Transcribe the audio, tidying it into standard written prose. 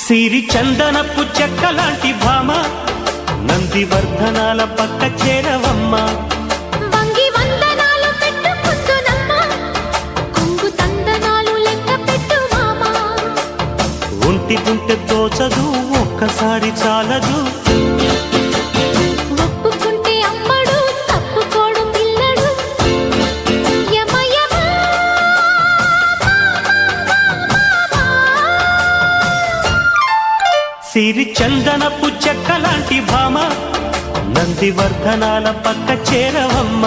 సిరి చందనపు చెక్కలాంటి భామ నందివర్ధనాల పక్క చేరవమ్మ. వంగి వందనాలు పెట్టుకుందునమ్మ, కొంగు తందనాలు లెక్క పెట్టు మామ. ఒంటికుంటే తోచదు ఒక్కసారి చాలదు, ఒప్పుకుంటే అమ్మడు తప్పుకోడు పిల్లడు. యమ యమ సిరి చందనపు చెక్కలాంటి భామ నందివర్ధనాల పక్క చేరవమ్మ.